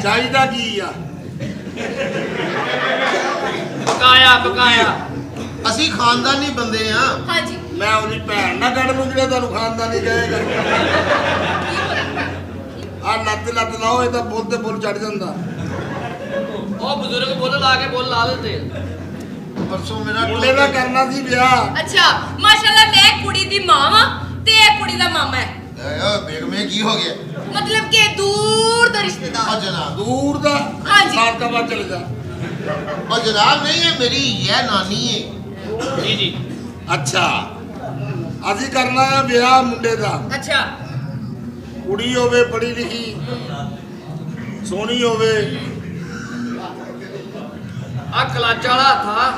ਚਾਹੀਦਾ ਕੀ ਆ? ਪਕਾਇਆ ਅਸੀਂ ਖਾਨਦਾਨੀ ਬੰਦੇ ਆ। ਹਾਂਜੀ ਮੈਂ ਉਹਦੀ ਭੈਣ ਨਾ ਕੱਢ ਲੂੰ ਜਿਹੜਾ ਤੁਹਾਨੂੰ ਖਾਨਦਾਨੀ ਕਹੇਗਾ। ਆ ਲੱਤ ਲਾਓ, ਇਹ ਤਾਂ ਬੁੱਲ ਤੇ ਬੁੱਲ ਚੜ ਜਾਂਦਾ। ਉਹ ਬਜ਼ੁਰਗ ਬੁੱਲ ਲਾ ਕੇ ਬੁੱਲ ਲਾ ਦਿੰਦੇ। ਪਰਸੋਂ ਮੇਰਾ ਮੁੰਡੇ ਦਾ ਕਰਨਾ ਸੀ ਵਿਆਹ। ਅੱਛਾ ਮਾਸ਼ਾਅੱਲਾ ਮੈਂ ਕੁੜੀ ਦੀ ਮਾਂ ਵਾਂ ਤੇ ਇਹ ਕੁੜੀ ਦਾ ਮਾਮਾ ਹੈ। ਬੇਗਮੇ ਕੀ ਹੋ ਗਿਆ? ਮਤਲਬ ਕਿ ਦੂਰ ਦਾ ਰਿਸ਼ਤੇਦਾਰ। ਜਨਾਬ ਦੂਰ ਦਾ ਹਾਂਜੀ। ਸਾਲਕਾ ਬਾਅਦ ਚਲੇ ਜਾ। ਜਨਾਬ ਨਹੀਂ ਹੈ, ਮੇਰੀ ਇਹ ਨਾਨੀ ਹੈ। ਜੀ ਅੱਛਾ ਅਸੀਂ ਕਰਨਾ ਹੈ ਵਿਆਹ ਮੁੰਡੇ ਦਾ। ਅੱਛਾ ਕੁੜੀ ਹੋਵੇ ਪੜ੍ਹੀ ਲਿਖੀ ਸੋਹਣੀ ਹੋਵੇ। ਆ ਕਲਾਚਾ ਵਾਲਾ ਹੱਥਾ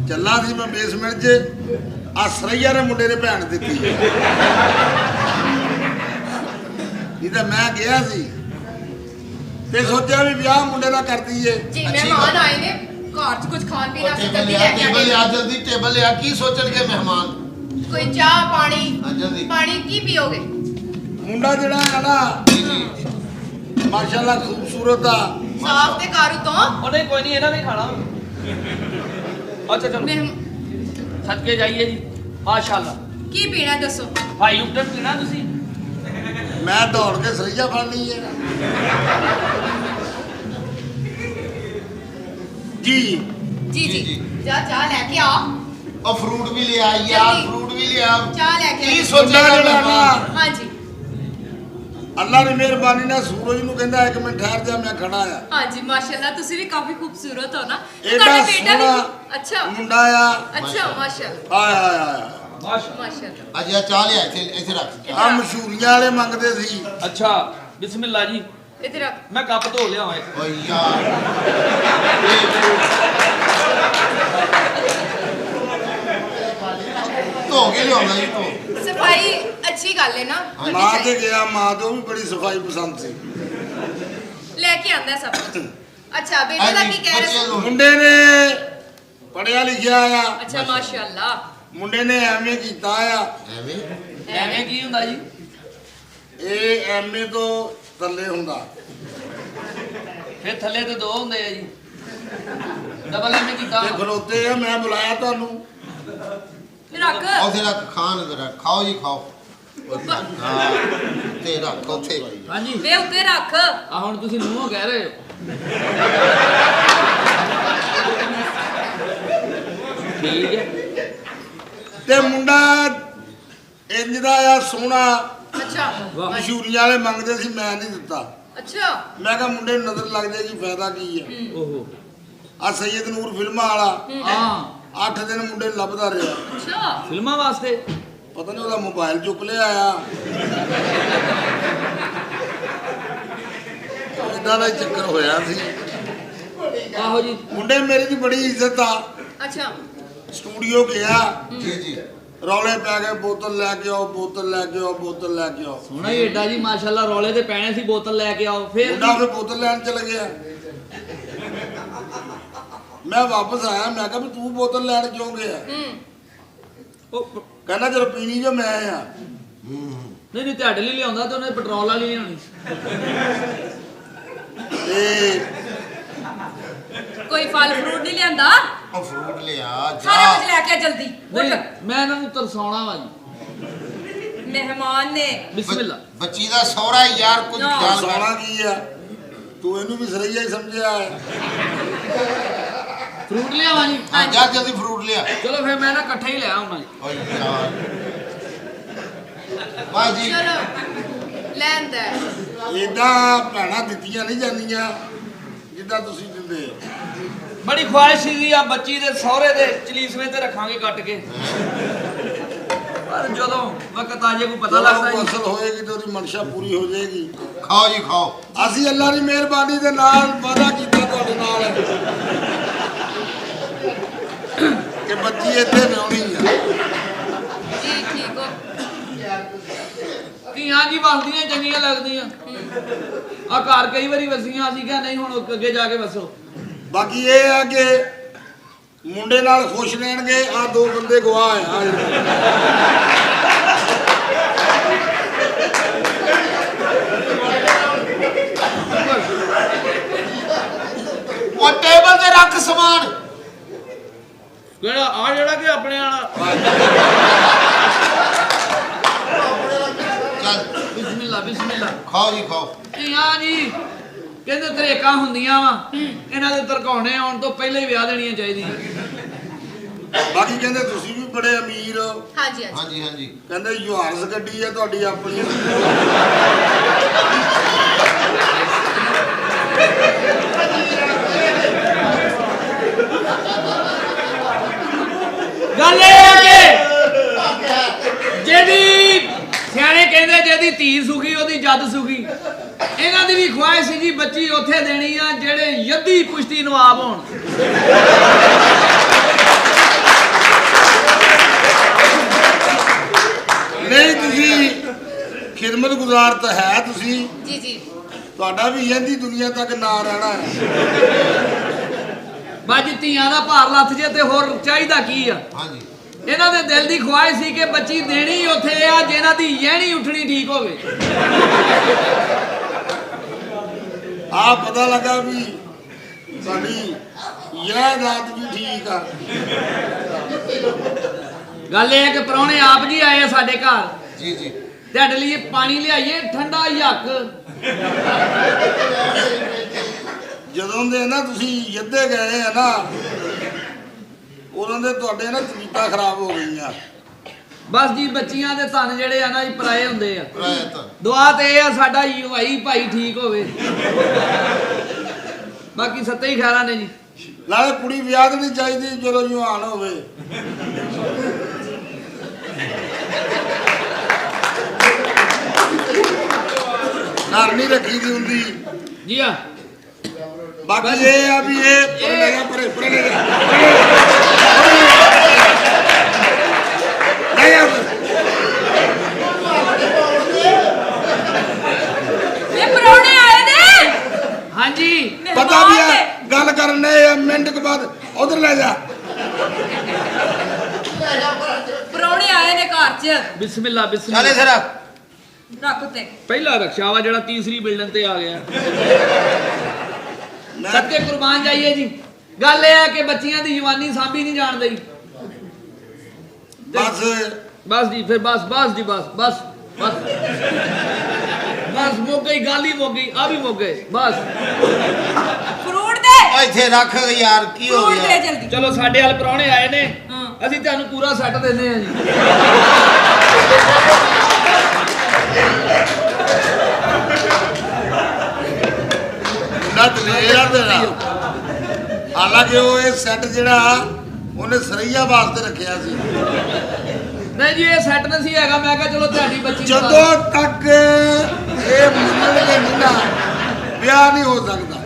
ਚੱਲਾ ਸੀ ਮੈਂ ਬੇਸਮੈਂਟ 'ਚ ਆ ਸਰਈਆ ਦੇ ਮੁੰਡੇ ਨੇ ਭੈਣ ਦਿੱਤੀ। ਇਹ ਤਾਂ ਮੈਂ ਗਿਆ ਸੀ ਤੇ ਸੋਚਿਆ ਵੀ ਵਿਆਹ ਮੁੰਡੇ ਦਾ ਕਰਦੀ ਏ। ਜੀ ਮਹਿਮਾਨ ਆਏ ਨੇ ਘਰ 'ਚ ਕੁਝ ਖਾਣ ਪੀਣ ਵਾਸਤੇ ਜਲਦੀ ਲੈ ਕੇ ਟੇਬਲ ਆਏ। ਆ ਜਲਦੀ, ਟੇਬਲ ਆ। ਕੀ ਸੋਚਣਗੇ ਮਹਿਮਾਨ? ਕੋਈ ਚਾਹ ਪਾਣੀ? ਜਲਦੀ। ਪਾਣੀ ਕੀ ਪੀਓਗੇ? ਮੁੰਡਾ ਜਿਹੜਾ ਹੈ ਨਾ ਮਾਸ਼ਾਅੱਲਾ ਖੂਬਸੂਰਤ ਆ। ਸਾਫ ਤੇ ਕਾਰੂ ਤੋਂ। ਉਹ ਨਹੀਂ ਕੋਈ ਨਹੀਂ, ਇਹਨਾਂ ਨੇ ਖਾਣਾ। ਅੱਛਾ ਚਲੋ ਸਦਕੇ ਜਾਈਏ ਜੀ। ਮਾਸ਼ਾਅੱਲਾ ਕੀ ਪੀਣਾ ਦੱਸੋ? ਹਾਈ ਉਪਟਨ ਪੀਣਾ ਤੁਸੀਂ? ਮੈਂ ਦੌੜ ਕੇ ਸਰਈਆ ਫੜਨੀ ਹੈ ਜੀ। ਜੀ ਜੀ। ਜੀ ਜਾ ਚਾਹ ਲੈ ਕੇ ਆ। ਉਹ ਫਰੂਟ ਵੀ ਲਿਆ ਯਾਰ, ਫਰੂਟ ਵੀ ਲਿਆ। ਚਾਹ ਲੈ ਕੇ ਕੀ ਆ। ਸੋਚੇਗਾ ਮਹਿਮਾਨ? ਹਾਂਜੀ ਅੱਲਾ ਦੀ ਮਿਹਰਬਾਨੀ ਨਾਲ ਸੂਰਜ ਨੂੰ ਕਹਿੰਦਾ 1 ਮਿੰਟ ਠਹਿਰ ਜਾ, ਮੈਂ ਖੜਾ ਆ। ਹਾਂਜੀ ਮਾਸ਼ਾਅੱਲਾ ਤੁਸੀਂ ਵੀ ਕਾਫੀ ਖੂਬਸੂਰਤ ਹੋ ਨਾ। ਇਹਦਾ ਤੁਹਾਡਾ ਬੇਟਾ ਵੀ ਸੋਹਣਾ ਅੱਛਾ ਮੁੰਡਾ ਆ। ਅੱਛਾ ਮਾਸ਼ਾਅੱਲਾ ਆਇਆ ਆਇਆ ਮਾਸ਼ਾਅੱਲਾ। ਅੱਜ ਇਹ ਚਾਹ ਲਿਆ, ਇੱਥੇ ਰੱਖ। ਆ ਮਸ਼ਹੂਰੀਆਂ ਵਾਲੇ ਮੰਗਦੇ ਸੀ। ਅੱਛਾ ਬਿਸਮਿਲ੍ਲਾ ਜੀ। ਇੱਧਰ ਆ। ਮੈਂ ਕੱਪ ਧੋ ਲਿਆ ਹਾਂ। ਓਏ ਯਾਰ ਧੋ ਕੇ ਲਿਆਉਂਦਾ ਜੀ, ਧੋ। ਸਫਾਈ ਅੱਛੀ ਗੱਲ ਹੈ ਨਾ। ਹੋਣੀ ਮਾਂ ਤੇ ਚਾਹੀਦੀ। ਗਿਆ, ਮਾਂ ਤੋਂ ਵੀ ਬੜੀ ਸਫਾਈ ਪਸੰਦ ਸੀ। ਲੈ ਕੇ ਆਂਦਾ ਸਭ ਕੁਝ। ਅੱਛਾ ਬੇਟੇ ਦਾ ਕੀ ਕਹਿ ਰਹੇ ਬੱਚਿਆਂ ਸੀ? ਨੂੰ ਮੁੰਡੇ ਨੇ ਪੜਿਆ ਲਿਖਿਆ ਆ। ਅੱਛਾ ਮਾਸ਼ਾਅੱਲਾ। ਮੁੰਡੇ ਨੇ ਐਮਏ ਕੀਤਾ ਆ। ਐਵੇਂ ਐਵੇਂ ਕੀ ਹੁੰਦਾ ਜੀ? ਇਹ ਐਮਏ ਤੋਂ ਥੱਲੇ ਹੁੰਦਾ। ਫਿਰ ਥੱਲੇ ਤੇ 2 ਹੁੰਦੇ ਆ ਜੀ। ਡਬਲ ਐਵੇਂ ਕੀਤਾ। ਤੇ ਖਲੋਤੇ ਆ, ਮੈਂ ਬੁਲਾਇਆ ਤੁਹਾਨੂੰ। ਰੱਖ। ਉੱਥੇ ਰੱਖ, ਖਾਣ ਜ਼ਰਾ ਖਾਓ ਜੀ, ਖਾਓ। ਹਾਂ ਤੇ ਰੱਖ ਉੱਥੇ। ਹਾਂਜੀ ਵੇ ਉੱਤੇ ਰੱਖ। ਆ ਹੁਣ ਤੁਸੀਂ ਮੂੰਹੋਂ ਕਹਿ ਰਹੇ ਹੋ। ਠੀਕ ਹੈ। ਤੇ ਮੁੰਡਾ ਇੰਜ ਦਾ ਆ ਸੋਹਣਾ। ਅੱਛਾ ਮਸ਼ਹੂਰੀਆਂ ਵਾਲੇ ਮੰਗਦੇ ਸੀ, ਮੈਂ ਨਹੀਂ ਦਿੱਤਾ। ਅੱਛਾ ਮੈਂ ਕਿਹਾ ਮੁੰਡੇ ਨੂੰ ਨਜ਼ਰ ਲੱਗ ਜਾਏਗੀ, ਫਾਇਦਾ ਕੀ ਹੈ। ਓਹੋ ਆ ਸੈਯਦ ਨੂਰ ਫਿਲਮਾਂ ਵਾਲਾ ਹਾਂ 8 ਦਿਨ ਮੁੰਡੇ ਨੂੰ ਲੱਭਦਾ ਰਿਹਾ। ਅੱਛਾ ਫਿਲਮਾਂ ਵਾਸਤੇ। ਪਤਾ ਨਹੀਂ ਉਹਦਾ ਮੋਬਾਈਲ ਚੁੱਕ ਲਿਆ ਆ। ਇਦਾਂ ਦਾ ਹੀ ਚੱਕਰ ਹੋਇਆ ਸੀ। ਆਹੋ ਜੀ। ਮੁੰਡੇ ਮੇਰੀ ਦੀ ਬੜੀ ਇੱਜ਼ਤ ਆ। ਅੱਛਾ ਸਟੂਡੀਓ ਗਿਆ, ਜੀ ਜੀ। ਰੌਲੇ ਪੈ ਗਏ, ਬੋਤਲ ਲੈ ਕੇ ਆਓ, ਬੋਤਲ ਲੈ ਕੇ ਆਓ, ਬੋਤਲ ਲੈ ਕੇ ਆਓ। ਸੋਹਣਾ ਹੀ ਏਡਾ ਜੀ ਮਾਸ਼ਾਅੱਲਾ। ਰੌਲੇ ਤੇ ਪੈਣੇ ਸੀ, ਬੋਤਲ ਲੈ ਕੇ ਆਓ। ਫਿਰ ਮੁੰਡਾ ਫਿਰ ਬੋਤਲ ਲੈਣ ਚਲ ਗਿਆ। ਮੈਂ ਵਾਪਸ ਆਇਆ, ਮੈਂ ਕਿਹਾ ਵੀ ਤੂੰ ਬੋਤਲ ਲੈਣ ਕਿਉਂ ਗਿਆ? ਉਹ ਕਹਿੰਦਾ ਚਲੋ ਪੀਣੀ ਜੋ ਮੈਂ ਆ। ਨਹੀਂ ਨਹੀਂ ਤੁਹਾਡੇ ਲਈ ਲਿਆਉਂਦਾ ਤੇ ਉਹਨੇ ਪੈਟਰੋਲ ਵਾਲੀ ਲਿਆਉਣੀ। ਤੇ ਕੋਈ ਫਲ ਫਰੂਟ ਨਹੀਂ ਲਿਆਂਦਾ? ਉਹ ਫਰੂਟ ਲਿਆ ਸਾਰਾ ਕੁਝ ਜਾ। ਲੈ ਕੇ ਆ ਜਲਦੀ। ਨਹੀਂ ਉੱਠ। ਮੈਂ ਇਹਨਾਂ ਨੂੰ ਤਰਸਾਉਣਾ ਵਾ ਜੀ। ਮਹਿਮਾਨ ਨੇ। ਬਿਸਮਿਲ੍ਲਾ। ਬੱਚੀ ਦਾ ਸਹੁਰਾ ਯਾਰ ਕੁਝ ਨਾ। ਜਾਣ ਸੋਣਾ ਕੀ ਆ? ਤੂੰ ਇਹਨੂੰ ਵੀ ਸਰਈਆ ਹੀ ਸਮਝਿਆ ਹੈ। ਫਰੂਟ ਲਿਆਵਾਂ ਜੀ। ਹਾਂ ਜਾ ਜਲਦੀ ਫਰੂਟ ਲਿਆ। ਚਲੋ ਫਿਰ ਮੈਂ ਨਾ ਇਕੱਠਾ ਹੀ ਲੈ ਆਉਣਾ ਜੀ। ਓਏ ਯਾਰ ਵਾਹ ਜੀ। ਚਲੋ ਲੈਂਦਾ। ਏਦਾਂ ਭੈਣਾਂ ਦਿੱਤੀਆਂ ਨਹੀਂ ਜਾਂਦੀਆਂ ਜਿੱਦਾਂ ਤੁਸੀਂ ਦਿੰਦੇ ਹੋ। ਬੜੀ ਖੁਆਇਸ਼ ਸੀ ਆ ਬੱਚੀ ਦੇ ਸਹੁਰੇ ਦੇ ਚਲੀਸਵੇਂ ਤੇ ਰੱਖਾਂਗੇ ਕੱਟ ਕੇ। ਪਰ ਜਦੋਂ ਵਕਤ ਆ ਜੇ ਕੋਈ ਪਤਾ ਲੱਗਦਾ ਜਦੋਂ ਜੀ। ਅਸਲ ਹੋਏਗੀ ਤੇ ਉਹਦੀ ਮਨਸ਼ਾ ਪੂਰੀ ਹੋ ਜਾਏਗੀ। ਖਾਓ ਜੀ ਖਾਓ। ਅਸੀਂ ਅੱਲਾ ਦੀ ਮਿਹਰਬਾਨੀ ਦੇ ਨਾਲ ਵਾਅਦਾ ਕੀਤਾ ਤੁਹਾਡੇ ਨਾਲ ਕਿ ਬੱਚੀ ਇੱਥੇ ਵਿਆਹਣੀ ਆ। ਜੀ ਠੀਕ ਹੋ। ਧੀਆਂ ਕੀ ਵਸਦੀਆਂ ਚੰਗੀਆਂ ਲੱਗਦੀਆਂ। ਆ ਘਰ ਕਈ ਵਾਰੀ ਵਸੀਆਂ ਅਸੀਂ ਕਿਹਾ ਨਹੀਂ ਹੁਣ ਅੱਗੇ ਜਾ ਕੇ ਵਸੋ। ਬਾਕੀ ਇਹ ਆ ਕਿ ਮੁੰਡੇ ਨਾਲ ਖੁਸ਼ ਰਹਿਣਗੇ। ਆ 2 ਬੰਦੇ ਗਵਾਹ ਆ। ਰੱਖ ਸਮਾਨ। ਕਿਹੜਾ ਆ ਜਿਹੜਾ ਕਿ ਆਪਣੇ ਵਾਲਾ? ਚੱਲ ਬਿਸਮਿਲ੍ਲਾ ਬਿਸਮਿਲ੍ਲਾ। ਖਾਓ ਜੀ ਖਾਓ। ਧੀਆਂ ਜੀ ਕਹਿੰਦੇ ਤਰੇਕਾਂ ਹੁੰਦੀਆਂ ਵਾ, ਇਹਨਾਂ ਦੇ ਤਰਕਾਉਣੇ ਆਉਣ ਤੋਂ ਪਹਿਲਾਂ ਹੀ ਵਿਆਹ ਦੇਣੀਆਂ ਚਾਹੀਦੀਆਂ। ਬਾਕੀ ਕਹਿੰਦੇ ਤੁਸੀਂ ਵੀ ਬੜੇ ਅਮੀਰ ਹੋ। ਹਾਂਜੀ ਹਾਂਜੀ ਹਾਂਜੀ ਹਾਂਜੀ। ਕਹਿੰਦੇ ਯੂਹਾਰਸ ਗੱਡੀ ਹੈ ਤੁਹਾਡੀ ਆਪਣੀ। ਗੱਲ ਇਹ ਹੈ ਕਿ ਜਿਹਦੀ ਸਿਆਣੇ ਕਹਿੰਦੇ ਜਿਹਦੀ ਧੀ ਸੁਖੀ ਉਹਦੀ ਜੱਦ ਸੁਖੀ। ਇਹਨਾਂ ਦੀ ਵੀ ਖੁਆਇਸ਼ ਸੀ ਜੀ ਬੱਚੀ ਉੱਥੇ ਦੇਣੀ ਆ ਜਿਹੜੇ ਯੱਦੀ ਪੁਸ਼ਤੀ ਨਵਾਬ ਹੋਣ। ਨਹੀਂ ਤੁਸੀਂ ਖਿਦਮਤ ਗੁਜ਼ਾਰ ਤਾਂ ਹੈ ਤੁਸੀਂ, ਜੀ ਜੀ ਤੁਹਾਡਾ ਵੀ ਇਹਦੀ ਦੁਨੀਆ ਤੱਕ ਨਾਂ ਰਹਿਣਾ ਹੈ। ਬਾਜੀ ਧੀਆਂ ਦਾ ਭਾਰ ਲੱਥ ਜੇ ਤੇ ਹੋਰ ਚਾਹੀਦਾ ਕੀ ਆ? ਹਾਂਜੀ। ਇਹਨਾਂ ਦੇ ਦਿਲ ਦੀ ਖੁਆਇਸ਼ ਸੀ ਕਿ ਬੱਚੀ ਦੇਣੀ ਉੱਥੇ ਆ ਜਿਹਨਾਂ ਦੀ ਯਹਿਣੀ ਉੱਠਣੀ ਠੀਕ ਹੋਵੇ। ਆ ਪਤਾ ਲੱਗਾ ਵੀ ਸਾਡੀ ਇਹ ਰਾਤ ਵੀ ਠੀਕ ਆ। ਗੱਲ ਇਹ ਹੈ ਕਿ ਪ੍ਰਾਹੁਣੇ ਆਪ ਜੀ ਆਏ ਆ ਸਾਡੇ ਘਰ। ਜੀ ਜੀ। ਤੁਹਾਡੇ ਲਈ ਪਾਣੀ ਲਿਆਈਏ ਠੰਡਾ ਯੱਕ। ਜਦੋਂ ਦੇ ਨਾ ਤੁਸੀਂ ਯੱਦੇ ਗਏ ਆ ਨਾ ਉਦੋਂ ਦੇ ਤੁਹਾਡੇ ਨਾ ਤਬੀਅਤਾਂ ਖਰਾਬ ਹੋ ਗਈਆਂ। ਬਸ ਜੀ ਬੱਚੀਆਂ ਦੇ ਧਨ ਜਿਹੜੇ ਆ ਨਾ ਜੀ ਪਰਾਏ ਹੁੰਦੇ ਆ। ਰਾਇਤ। ਦੁਆ ਤੇ ਇਹ ਆ ਸਾਡਾ ਭਾਈ ਠੀਕ ਹੋਵੇ। ਬਾਕੀ ਸੱਤੇ ਹੀ ਖੈਰਾਂ ਨੇ ਜੀ। ਨਾਲੇ ਕੁੜੀ ਵਿਆਹ ਦੇਣੀ ਚਾਹੀਦੀ ਜਦੋਂ ਜਵਾਨ ਹੋਵੇ। ਘਰ ਨਹੀਂ ਰੱਖੀ ਦੀ ਹੁੰਦੀ ਜੀ ਆ। ਬਾਕੀ ਇਹ ਆ ਵੀ ਇਹ ਪਰੇ ਪਰੇ ਲੈ ਜਾ। ਨਹੀਂ ਆ ਇਹ ਪਰੌਣੇ ਆਏ ਨੇ। ਹਾਂਜੀ ਪਤਾ ਵੀ ਆ ਗੱਲ ਕਰਨੇ ਆ ਮਿੰਟ ਕੇ ਬਾਅਦ ਉਧਰ ਲੈ ਜਾ। ਪਰੌਣੇ ਆਏ ਨੇ ਘਰ 'ਚ। ਬਿਸਮਿਲ੍ਲਾ ਚੱਲ ਬਿਸਮਿਲ੍ਲਾ। ਇੱਥੇ ਰੱਖ। ਰੱਖ ਉੱਤੇ। ਪਹਿਲਾ ਰਕਸ਼ਾ ਵਾ ਜਿਹੜਾ ਤੀਸਰੀ ਬਿਲਡਿੰਗ ਤੇ ਆ ਗਿਆ। ਮੈਂ ਸੱਚੇ ਕੁਰਬਾਨ ਜਾਈਏ ਜੀ। ਗੱਲ ਇਹ ਹੈ ਕਿ ਬੱਚੀਆਂ ਦੀ ਜਵਾਨੀ ਸਾਂਭੀ ਨਹੀਂ ਜਾਣ ਦਈ। ਬਸ ਬਸ ਜੀ ਫਿਰ ਬਸ ਜੀ ਬਸ ਮੁੱਕ ਗਈ ਗੱਲ ਹੀ ਮੁੱਕ ਗਈ ਆ ਵੀ ਮੁੱਕ ਗਏ ਬਸ। ਫਰੂਟ ਦੇ। ਓ ਇੱਥੇ ਰੱਖ ਯਾਰ ਕੀ ਹੋ ਫਰੂਟ ਦੇ ਗਿਆ? ਜਲਦੀ। ਚਲੋ ਸਾਡੇ ਵਾਲ ਪ੍ਰਾਹੁਣੇ ਆਏ ਨੇ, ਹਾਂ। ਅਸੀਂ ਤੁਹਾਨੂੰ ਪੂਰਾ ਸੈੱਟ ਦਿੰਦੇ ਆ ਜੀ। ਨਾ ਤੇਰਾ ਤੇਰਾ ਹਾਲਾਂਕਿ ਉਹ ਇਹ ਸੈੱਟ ਜਿਹੜਾ ਉਹਨੇ ਸਰਈਆ ਵਾਸਤੇ ਰੱਖਿਆ ਸੀ। ਨਹੀਂ ਜੀ ਇਹ ਸੈੱਟ ਨਹੀਂ ਹੈਗਾ। ਮੈਂ ਕਿਹਾ ਚਲੋ ਤੁਹਾਡੀ ਬੱਚੀ ਨੂੰ ਜਦੋਂ ਤੱਕ ਇਹ ਮੰਨਣਗੇ ਨਹੀਂ ਨਾ ਵਿਆਹ ਨਹੀਂ ਹੋ ਸਕਦਾ।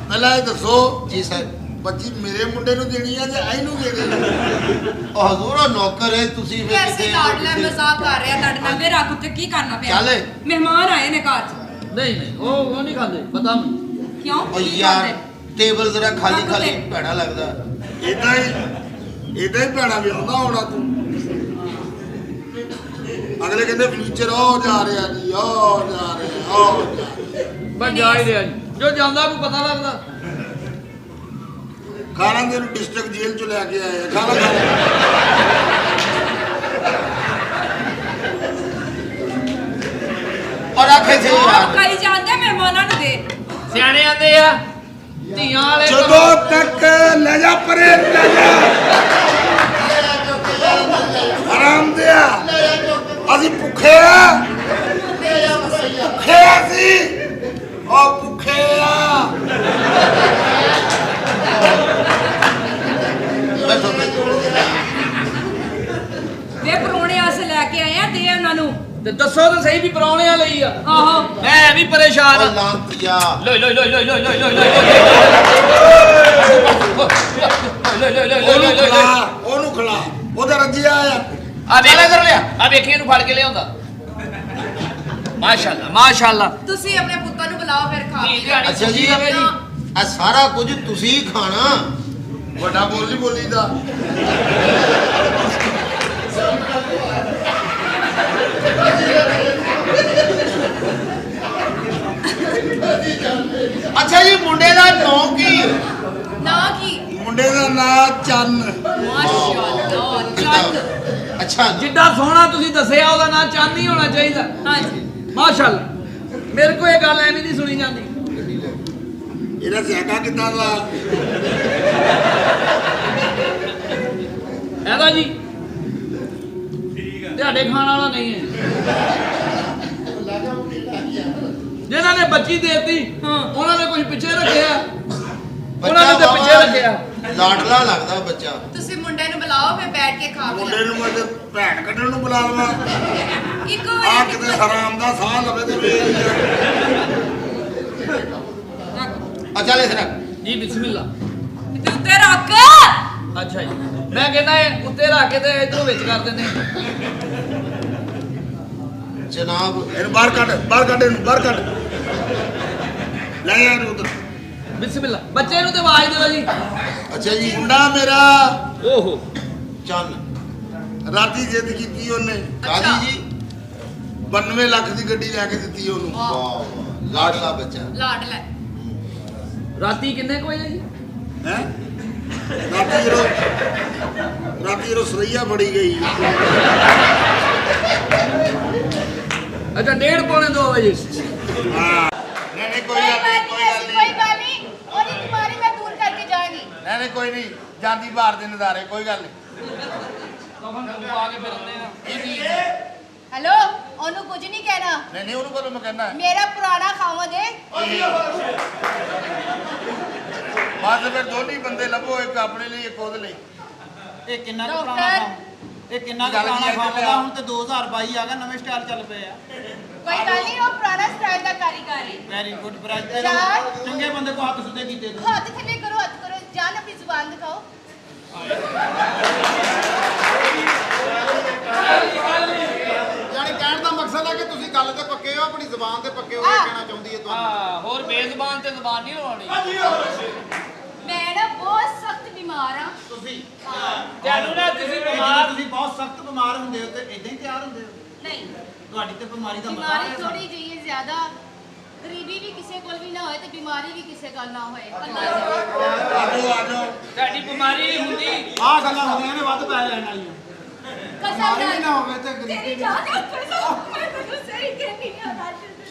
ਪਹਿਲਾਂ ਇਹ ਦੱਸੋ ਜੀ ਸਰ। ਬੱਚੀ ਮੇਰੇ ਮੁੰਡੇ ਨੂੰ ਦੇਣੀ ਆ ਜਾਂ ਇਹਨੂੰ ਦੇਣੀ? ਉਹ ਹਜ਼ੂਰ ਉਹ ਨੌਕਰ ਹੈ ਤੁਸੀਂ ਫਿਰ ਵੈਸੇ ਲਾਡਲਾ ਮਜ਼ਾਕ ਕਰ ਰਿਹਾ ਤੁਹਾਡੇ ਨਾਲ। ਵੇ ਰੱਖ ਉੱਤੇ ਕੀ ਕਰਨਾ ਪਿਆ? ਚੱਲ। ਮਹਿਮਾਨ ਆਏ ਨੇ ਘਰ 'ਚ। ਨਹੀਂ ਉਹ ਨਹੀਂ ਖਾਂਦੇ ਪਤਾ ਮੈਨੂੰ। ਕਿਉਂ? ਓ ਕੀ ਯਾਰ ਖਾਂਦੇ? ਟੇਬਲ ਜ਼ਰਾ ਖਾਲੀ ਰੱਖ ਖਾਲੀ ਉੱਤੇ। ਭੈੜਾ ਲੱਗਦਾ। ਇਦਾਂ ਹੀ ਭੈਣਾ ਵੀ ਆਉਂਦਾ ਹੋਣਾ ਤੂੰ। ਅਗਲੇ ਕਹਿੰਦੇ ਫਿਊਚਰ ਉਹ ਜਾ ਰਿਹਾ ਜੀ ਉਹ ਜਾ ਰਿਹਾ ਉਹ ਜਾ ਰਿਹਾ। ਬਸ ਜਾ ਹੀ ਰਿਹਾ ਜੀ। ਜੋ ਜਾਂਦਾ ਨੂੰ ਪਤਾ ਲੱਗਦਾ। ਖਾਣਾ ਦੇ ਨੂੰ ਡਿਸਟ੍ਰਿਕਟ ਜੇਲ੍ਹ ਚ ਲੈ ਕੇ ਆਏ ਆ। ਖਾਣਾ ਔਰ ਆਖੇ ਸੇ ਉਹ ਯਾਰ ਕਈ ਜਾਂਦੇ ਮਹਿਮਾਨਾਂ ਨੂੰ ਦੇ। ਸਿਆਣੇ ਆਂਦੇ ਆ ਧੀਆਂ ਵਾਲੇ ਜਦੋਂ ਤੱਕ ਲੈ ਜਾ ਪਰੇ ਲੈ ਜਾ ਆਰਾਮ ਦਿਆ। ਅਸੀਂ ਭੁੱਖੇ ਆ ਅਸੀਂ ਉਹ ਭੁੱਖੇ ਆ। ਬੈਠੋ ਬੈਠੋ। ਵੇ ਪਰੌਣੇ ਆਸੇ ਲੈ ਕੇ ਆਏ ਆ ਦੇ ਉਹਨਾਂ ਨੂੰ। ਤੇ ਦੱਸੋ ਤਾਂ ਸਹੀ ਵੀ ਪ੍ਰਾਹੁਣਿਆਂ ਲਈ ਆ। ਆਹੋ। ਮੈਂ ਵੀ ਪਰੇਸ਼ਾਨ ਓ ਆ। ਲਾਂਤੀਆ ਉਹਨੂੰ ਖਿਲਾ ਉਹਨੂੰ ਖਿਲਾ ਉਹਦਾ ਰੱਜਿਆ ਆ। ਆ ਵੇਖ ਲੈ ਕਰ ਲਿਆ ਆ ਵੇਖੀ ਇਹਨੂੰ ਫੜ ਕੇ ਲਿਆਉਂਦਾ। ਮਾਸ਼ਾਅੱਲਾ ਮਾਸ਼ਾਅੱਲਾ। ਤੁਸੀਂ ਆਪਣੇ ਪੁੱਤਾਂ ਨੂੰ ਬੁਲਾਓ ਫਿਰ ਖਾ ਧੀ ਪੀ ਦਿਹਾੜੀ ਅੱਛਾ ਜੀ। ਰਵੇ ਜੀ। ਆ ਸਾਰਾ ਕੁਝ ਤੁਸੀਂ ਖਾਣਾ। ਵੱਡਾ ਬੋਲੀ ਬੋਲੀਦਾ। ਅੱਛਾ ਜੀ ਮੁੰਡੇ ਦਾ ਨਾਂ ਕੀ? ਚੰਨ। ਮਾਸ਼ਾਅੱਲਾ ਚੱਲ ਅੱਛਾ ਜਿੱਡਾ ਸੋਹਣਾ ਤੁਸੀਂ ਦੱਸਿਆ ਉਹਦਾ ਨਾਂ ਚੰਨ ਹੀ ਹੋਣਾ ਚਾਹੀਦਾ। ਹਾਂਜੀ ਮਾਸ਼ਾਅੱਲਾ ਮੇਰੇ ਕੋਲ ਇਹ ਗੱਲ ਐਵੇਂ ਨਹੀਂ ਸੁਣੀ ਜਾਂਦੀ। ਇਹਦਾ ਸਿਆਕਾ ਕਿੱਦਾਂ ਦਾ? ਇਹਦਾ ਜੀ ਤੁਹਾਡੇ ਖਾਣ ਵਾਲਾ ਨਹੀਂ ਹੈ। ਜਿਹਨਾਂ ਨੇ ਬੱਚੀ ਦੇਤੀ ਉਹਨਾਂ ਨੇ ਕੁਝ ਪਿੱਛੇ ਰੱਖਿਆ, ਉਹਨਾਂ ਨੇ ਤੇ ਪਿੱਛੇ ਰੱਖਿਆ। ਲਾਡਲਾ ਲੱਗਦਾ ਬੱਚਾ। ਤੁਸੀਂ ਮੁੰਡੇ ਨੂੰ ਬੁਲਾਓ ਫਿਰ ਬੈਠ ਕੇ ਖਾ ਮੁੰਡੇ ਕੇ ਨੂੰ ਮੈਂ ਤੇ ਭੈਣ ਕੱਢਣ ਨੂੰ ਬੁਲਾ ਲਵਾਂ। ਇੱਕ ਆ ਹੋਇਆ ਕਿਤੇ ਹਰਾਮ ਦਾ ਸਾਹ ਲਵੇ ਤੇ ਵੇਖ ਆ ਚੱਲ ਇਸ ਰੱਖ। ਜੀ ਬਿਸਮਿਲ੍ਲਾ। ਤੇ ਉੱਤੇ ਰੱਖ। ਅੱਛਾ ਜੀ ਮੈਂ ਕਹਿੰਦਾ ਇਹ ਉੱਤੇ ਰੱਖ ਕੇ ਤੇ ਇਧਰੋਂ ਵਿੱਚ ਕਰ ਦਿੰਦੇ। ਜਨਾਬ ਇਹਨੂੰ ਬਾਹਰ ਕੱਢ ਇਹਨੂੰ ਬਾਹਰ ਕੱਢ। ਲੈ ਯਾਰ ਉਧਰ। ਬਿਸਮਿਲ੍ਲਾ। ਬੱਚੇ ਨੂੰ ਤੇ ਆਵਾਜ਼ ਦਿਓ ਜੀ। ਅੱਛਾ ਜੀ ਮੁੰਡਾ ਮੇਰਾ ਓਹੋ ਚੰਨ ਰਾਤੀ ਜਿੱਦ ਕੀਤੀ ਉਹਨੇ, ਕਾਦੀ ਜੀ 92 ਲੱਖ ਦੀ ਗੱਡੀ ਲੈ ਕੇ ਦਿੱਤੀ ਉਹਨੂੰ। ਵਾਹ ਵਾਹ ਲਾਡਲਾ ਬੱਚਾ। ਲਾਡ ਲੈ ਰਾਤੀ ਕਿੰਨੇ ਕੁ ਵਜੇ ਜੀ? ਹੈ ਰਾਤੀ ਜਦੋਂ ਸਰਈਆ ਫੜੀ ਗਈ। ਅੱਛਾ 1:30 ਵਜੇ। ਹਾਂ ਨਹੀਂ ਕੋਈ ਗੱਲ ਨਹੀਂ ਕੋਈ ਗੱਲ ਨਹੀਂ ਉਹਦੀ ਬਿਮਾਰੀ ਮੈਂ ਦੂਰ ਕਰਕੇ ਜਾਵਾਂਗੀ। ਨਹੀਂ ਕੋਈ ਨਹੀਂ ਜਾਂਦੀ ਬਾਹਰ ਦੇ ਨਜ਼ਾਰੇ ਕੋਈ ਗੱਲ ਨਹੀਂ। ਆ ਕੇ ਫਿਰਦੇ ਆ। ਹੈਲੋ ਉਹਨੂੰ ਕੁਝ ਨਹੀਂ ਕਹਿਣਾ। ਨਹੀਂ ਉਹਨੂੰ ਕਦੋਂ ਮੈਂ ਕਹਿਣਾ ਮੇਰਾ ਪੁਰਾਣਾ ਖਾਵਨ ਹੈ। ਬਸ ਫਿਰ ਦੋਨੀ ਬੰਦੇ ਲੱਭੋ, ਇੱਕ ਆਪਣੇ ਲਈ ਇੱਕ ਉਹਦੇ ਲਈ। ਇਹ ਕਿੰਨਾ ਕੁ ਪੁਰਾਣਾ ਖਾਮ ਇਹ ਕਿੰਨਾ ਕੁ ਪੁਰਾਣਾ ਖਾਮ ਦਾ ਹੁਣ ਤੇ 2022 ਆ ਗਿਆ, ਨਵੇਂ ਸਟਾਈਲ ਚੱਲ ਪਏ ਆ। ਕੋਈ ਗੱਲ ਨਹੀਂ ਉਹ ਪੁਰਾਣਾ ਸਟਾਈਲ ਦਾ ਕਾਰੀਗਰ ਹੈ। Very good brother. ਚੱਲ। ਚੰਗੇ ਬੰਦੇ ਕੋ ਹੱਥ ਸੁੱਧੇ ਕੀਤੇ ਤੂੰ। ਹੱਥ ਥੱਲੇ ਕਰੋ ਹੱਥ ਕਰੋ ਜਾਨ ਆਪਣੀ ਜ਼ੁਬਾਨ ਦਿਖਾਓ। ਯਾਨੀ ਕਹਿਣ ਦਾ ਮਕਸਦ ਹੈ ਕਿ ਤੁਸੀਂ ਗੱਲ ਤੇ ਪੱਕੇ ਹੋ, ਆਪਣੀ ਜ਼ੁਬਾਨ ਤੇ ਪੱਕੇ ਹੋ, ਇਹ ਕਹਿਣਾ ਚਾਹੁੰਦੀ ਹੈ ਤੁਹਾਨੂੰ। ਹਾਂ ਹੋਰ ਬੇਜ਼ਬਾਨ ਤੇ ਜ਼ਬਾਨ ਨਹੀਂ ਲਵਾਉਣੀ। ਮੈਂ ਨਾ ਬਹੁਤ ਸਖਤ ਬਿਮਾਰ ਹਾਂ। ਤੁਸੀਂ ਤੁਹਾਨੂੰ ਨਾ ਤੁਸੀਂ ਜਦੋਂ ਬਿਮਾਰ ਤੁਸੀਂ ਬਹੁਤ ਸਖਤ ਬਿਮਾਰ ਹੁੰਦੇ ਹੋ ਤੇ ਇਦਾਂ ਹੀ ਤਿਆਰ ਹੁੰਦੇ ਹੋ। ਨਹੀਂ ਤੁਹਾਡੀ ਤੇ ਬਿਮਾਰੀ ਦਾ ਮਤਲਬ ਬਿਮਾਰੀ ਹੈ ਥੋੜੀ ਜਿਹੀ ਹੈ ਜ਼ਿਆਦਾ। ਗਰੀਬੀ ਵੀ ਕਿਸੇ ਕੋਲ ਵੀ ਨਾ ਹੋਏ ਤੇ ਬਿਮਾਰੀ ਵੀ ਕਿਸੇ ਕੋਲ ਨਾ ਹੋਏ। ਅੱਲਾਹ ਆਜੋ ਤੁਹਾਡੀ ਬਿਮਾਰੀ ਨਹੀਂ ਹੁੰਦੀ। ਆਹ ਗੱਲਾਂ ਹੁੰਦੀਆਂ ਨੇ ਵੱਧ ਪੈ ਲੈਣ ਵਾਲੀਆਂ। ਕਸਮ ਬਿਮਾਰੀ ਨਾਲ ਨਾ ਹੋਵੇ ਤੇ ਤੇਰੀ ਗਰੀਬੀ ਜਾਨ ਕਸਮ ਮੈਂ ਤੈਨੂੰ ਸਹੀ ਕਹਿੰਦੀ ਹਾਂ।